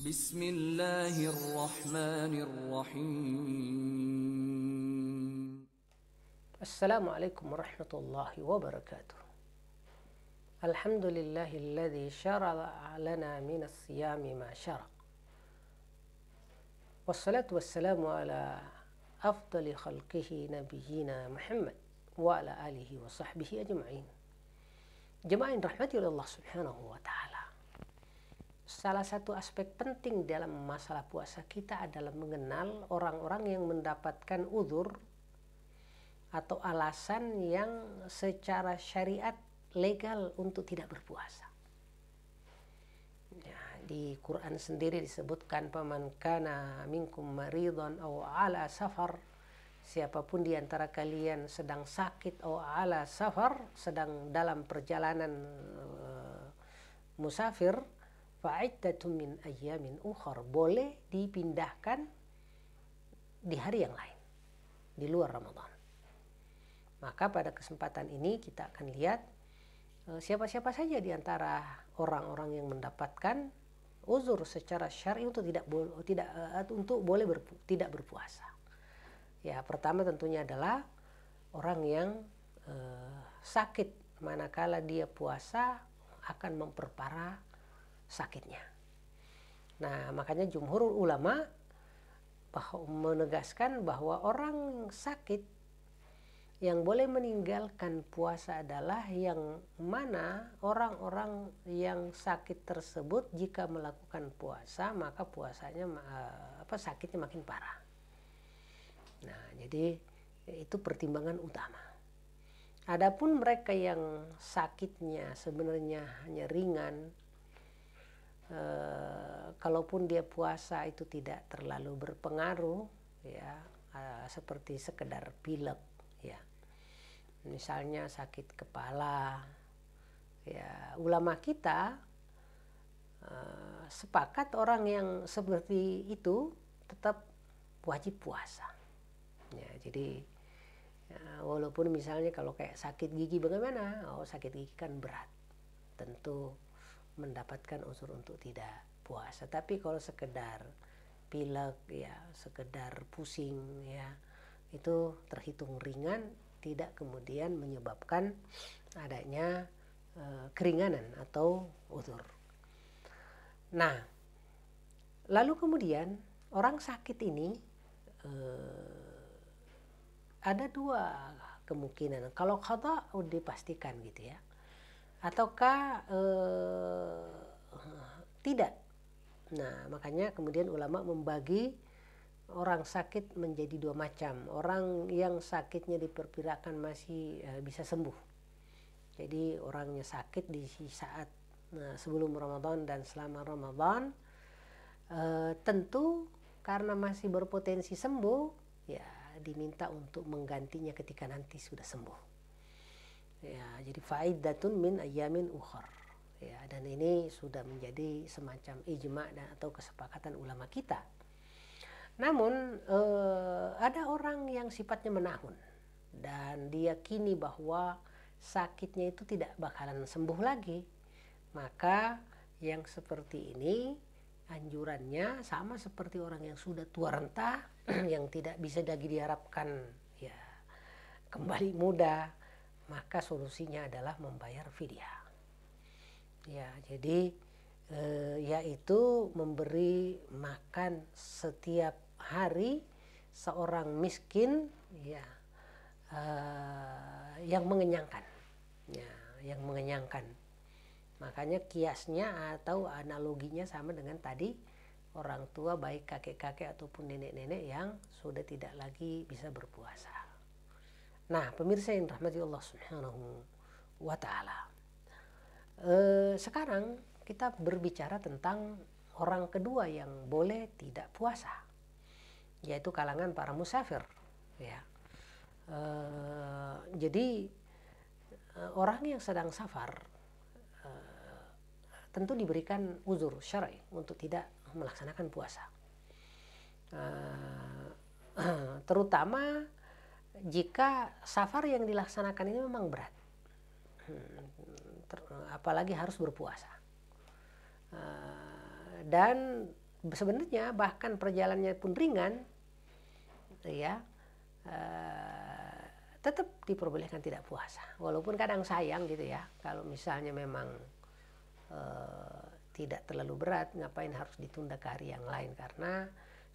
Bismillahirrahmanirrahim. Assalamualaikum warahmatullahi wabarakatuh. Alhamdulillahilladzi syara'a lana minas siyami ma syara'. Wassalatu wassalamu ala afdali khalqihi nabiyyina Muhammad wa ala alihi wa sahbihi ajma'in. Jemaah yang dirahmati oleh Allah Subhanahu wa taala. Salah satu aspek penting dalam masalah puasa kita adalah mengenal orang-orang yang mendapatkan uzur atau alasan yang secara syariat legal untuk tidak berpuasa. Ya, di Quran sendiri disebutkan paman kana minkum maridhan aw ala safar, siapapun di antara kalian sedang sakit atau ala safar, sedang dalam perjalanan musafir, fa'iddatun min ayyamin ukhar, boleh dipindahkan di hari yang lain di luar Ramadan. Maka pada kesempatan ini kita akan lihat siapa-siapa saja di antara orang-orang yang mendapatkan uzur secara syar'i untuk tidak berpuasa. Ya, pertama tentunya adalah orang yang sakit, manakala dia puasa akan memperparah sakitnya. Nah, makanya jumhur ulama menegaskan bahwa orang sakit yang boleh meninggalkan puasa adalah yang mana orang-orang yang sakit tersebut jika melakukan puasa maka puasanya sakitnya makin parah. Nah, jadi itu pertimbangan utama. Adapun mereka yang sakitnya sebenarnya hanya ringan, kalaupun dia puasa itu tidak terlalu berpengaruh, ya, seperti sekedar pilek, ya, misalnya sakit kepala, ya, ulama kita sepakat orang yang seperti itu tetap wajib puasa. Ya, jadi walaupun misalnya kalau kayak sakit gigi bagaimana? Oh, sakit gigi kan berat, tentu mendapatkan unsur untuk tidak puasa. Tapi kalau sekedar pilek, ya, sekedar pusing, ya, itu terhitung ringan, tidak kemudian menyebabkan adanya keringanan atau uzur. Nah, lalu kemudian orang sakit ini ada dua kemungkinan. Kalau qadha dipastikan gitu ya, ataukah tidak. Nah, makanya kemudian ulama membagi orang sakit menjadi dua macam. Orang yang sakitnya diperkirakan masih bisa sembuh, jadi orangnya sakit di saat sebelum Ramadan dan selama Ramadan, tentu karena masih berpotensi sembuh, ya, diminta untuk menggantinya ketika nanti sudah sembuh. Ya, jadi fa'iddatun min ayyamin ukhar. Ya, dan ini sudah menjadi semacam ijma' atau kesepakatan ulama kita. Namun ada orang yang sifatnya menahun dan diyakini bahwa sakitnya itu tidak bakalan sembuh lagi. Maka yang seperti ini anjurannya sama seperti orang yang sudah tua renta yang tidak bisa lagi diharapkan, ya, kembali muda. Maka solusinya adalah membayar fidyah. Ya, jadi yaitu memberi makan setiap hari seorang miskin, ya, yang mengenyangkan, ya, yang mengenyangkan. Makanya kiasnya atau analoginya sama dengan tadi orang tua, baik kakek-kakek ataupun nenek-nenek yang sudah tidak lagi bisa berpuasa. Nah, pemirsa yang rahmati Allah Subhanahu wa taala, sekarang kita berbicara tentang orang kedua yang boleh tidak puasa, yaitu kalangan para musafir, ya. Jadi orang yang sedang safar tentu diberikan uzur syar'i untuk tidak melaksanakan puasa, terutama jika safar yang dilaksanakan ini memang berat, apalagi harus berpuasa. Dan sebenarnya bahkan perjalanannya pun ringan, ya, tetap diperbolehkan tidak puasa. Walaupun kadang sayang gitu ya, kalau misalnya memang tidak terlalu berat, ngapain harus ditunda ke hari yang lain, karena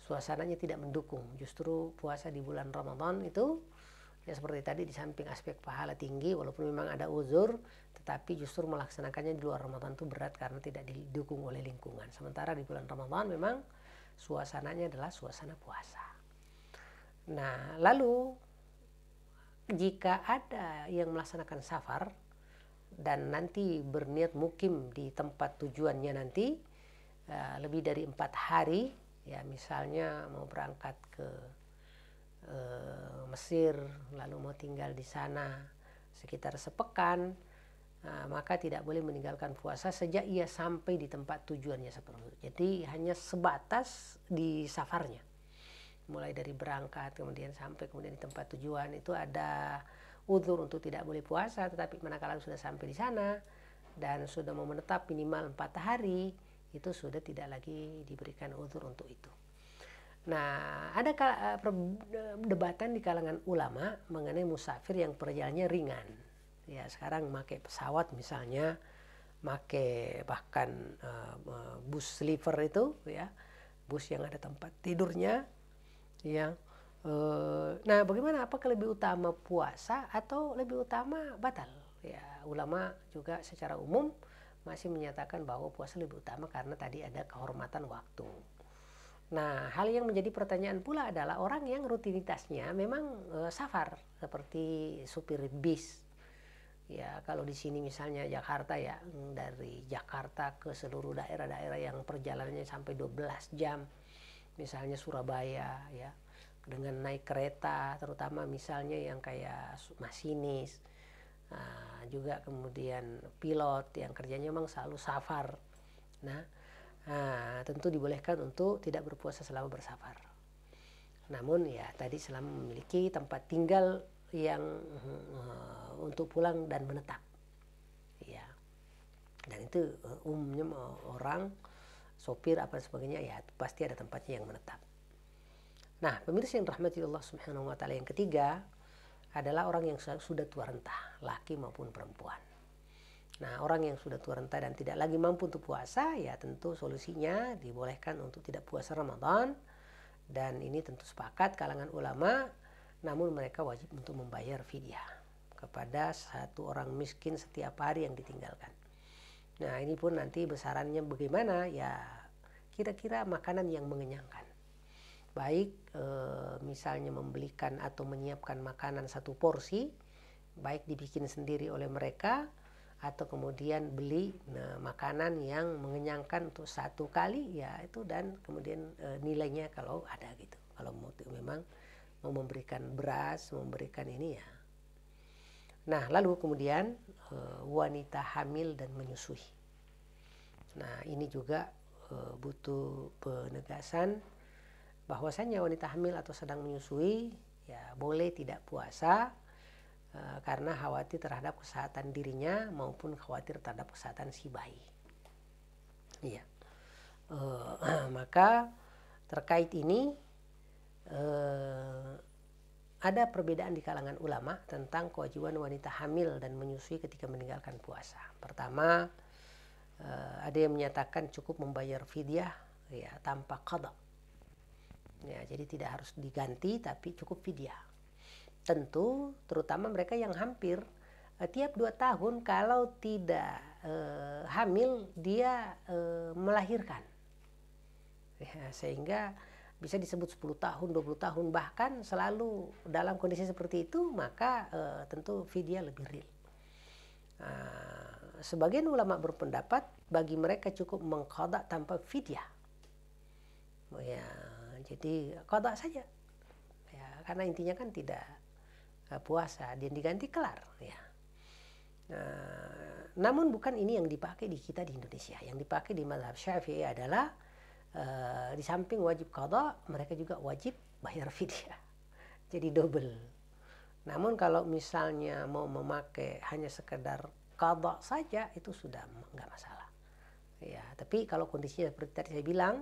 suasananya tidak mendukung. Justru puasa di bulan Ramadan itu ya seperti tadi, di samping aspek pahala tinggi, walaupun memang ada uzur, tetapi justru melaksanakannya di luar Ramadan itu berat karena tidak didukung oleh lingkungan. Sementara di bulan Ramadan memang suasananya adalah suasana puasa. Nah, lalu jika ada yang melaksanakan safar dan nanti berniat mukim di tempat tujuannya nanti lebih dari 4 hari, ya misalnya mau berangkat ke Mesir lalu mau tinggal di sana sekitar sepekan, maka tidak boleh meninggalkan puasa sejak ia sampai di tempat tujuannya seperti itu. Jadi hanya sebatas di safarnya, mulai dari berangkat kemudian sampai kemudian di tempat tujuan itu ada uzur untuk tidak boleh puasa, tetapi manakala sudah sampai di sana dan sudah mau menetap minimal 4 hari, itu sudah tidak lagi diberikan uzur untuk itu. Nah, ada perdebatan di kalangan ulama mengenai musafir yang perjalanannya ringan. Ya, sekarang pakai pesawat misalnya, pakai bahkan bus sleeper itu, ya, bus yang ada tempat tidurnya, ya. Nah, bagaimana? Apakah lebih utama puasa atau lebih utama batal? Ya, ulama juga secara umum masih menyatakan bahwa puasa lebih utama karena tadi ada kehormatan waktu. Nah, hal yang menjadi pertanyaan pula adalah orang yang rutinitasnya memang safar, seperti supir bis. Ya, kalau di sini misalnya Jakarta, ya, dari Jakarta ke seluruh daerah-daerah yang perjalanannya sampai 12 jam. Misalnya Surabaya, ya, dengan naik kereta, terutama misalnya yang kayak masinis, juga kemudian pilot yang kerjanya memang selalu safar. Nah, tentu dibolehkan untuk tidak berpuasa selama bersafar. Namun ya tadi selama memiliki tempat tinggal yang untuk pulang dan menetap. Ya. Dan itu umumnya orang sopir apa sebagainya ya pasti ada tempatnya yang menetap. Nah, pemirsa yang rahmati Allah Subhanahu wa taala, yang ketiga adalah orang yang sudah tua renta, laki maupun perempuan. Nah, orang yang sudah tua renta dan tidak lagi mampu untuk puasa, ya tentu solusinya dibolehkan untuk tidak puasa Ramadan. Dan ini tentu sepakat kalangan ulama, namun mereka wajib untuk membayar fidyah kepada satu orang miskin setiap hari yang ditinggalkan. Nah, ini pun nanti besarannya bagaimana, ya kira-kira makanan yang mengenyangkan. Baik misalnya membelikan atau menyiapkan makanan satu porsi, baik dibikin sendiri oleh mereka, atau kemudian beli makanan yang mengenyangkan untuk satu kali, ya itu, dan kemudian nilainya kalau ada gitu. Kalau memang mau memberikan beras, memberikan ini ya. Nah, lalu kemudian wanita hamil dan menyusui. Nah, ini juga butuh penegasan bahwasanya wanita hamil atau sedang menyusui ya boleh tidak puasa karena khawatir terhadap kesehatan dirinya maupun khawatir terhadap kesehatan si bayi. Iya. Maka terkait ini ada perbedaan di kalangan ulama tentang kewajiban wanita hamil dan menyusui ketika meninggalkan puasa. Pertama, ada yang menyatakan cukup membayar fidyah ya tanpa qada. Ya, jadi tidak harus diganti tapi cukup fidyah. Tentu terutama mereka yang hampir tiap 2 tahun kalau tidak hamil dia melahirkan, ya, sehingga bisa disebut 10 tahun, 20 tahun bahkan selalu dalam kondisi seperti itu, maka tentu fidyah lebih real. Sebagian ulama berpendapat bagi mereka cukup mengqada tanpa fidyah, ya, jadi qada saja, ya, karena intinya kan tidak puasa dan diganti kelar, ya. Namun bukan ini yang dipakai di kita di Indonesia. Yang dipakai di mazhab Syafi'i adalah di samping wajib qada, mereka juga wajib bayar fidyah. Jadi double. Namun kalau misalnya mau memakai hanya sekedar qada saja, itu sudah enggak masalah. Ya, tapi kalau kondisinya seperti tadi saya bilang,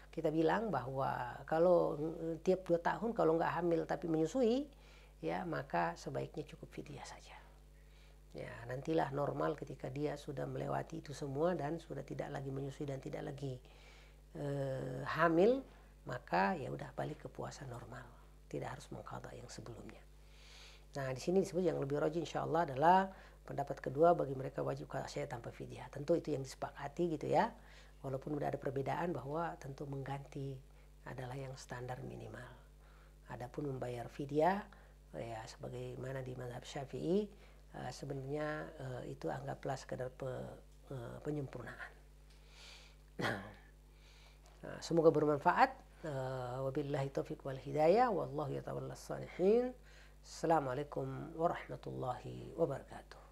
kita bilang bahwa kalau tiap 2 tahun kalau nggak hamil tapi menyusui, ya maka sebaiknya cukup fidyah saja. Ya, nantilah normal ketika dia sudah melewati itu semua dan sudah tidak lagi menyusui dan tidak lagi hamil, maka ya udah balik ke puasa normal, tidak harus mengqadha yang sebelumnya. Nah, di sini disebut yang lebih rajih insyaallah adalah pendapat kedua, bagi mereka wajib qadha tanpa fidyah. Tentu itu yang disepakati gitu ya. Walaupun udah ada perbedaan bahwa tentu mengganti adalah yang standar minimal. Adapun membayar fidyah ya sebagaimana di mazhab Syafi'i sebenarnya itu anggaplah sekedar penyempurnaan. Nah, semoga bermanfaat. Wabillahi taufiq wal hidayah. Wallahu yatawallas salihin. Assalamualaikum warahmatullahi wabarakatuh.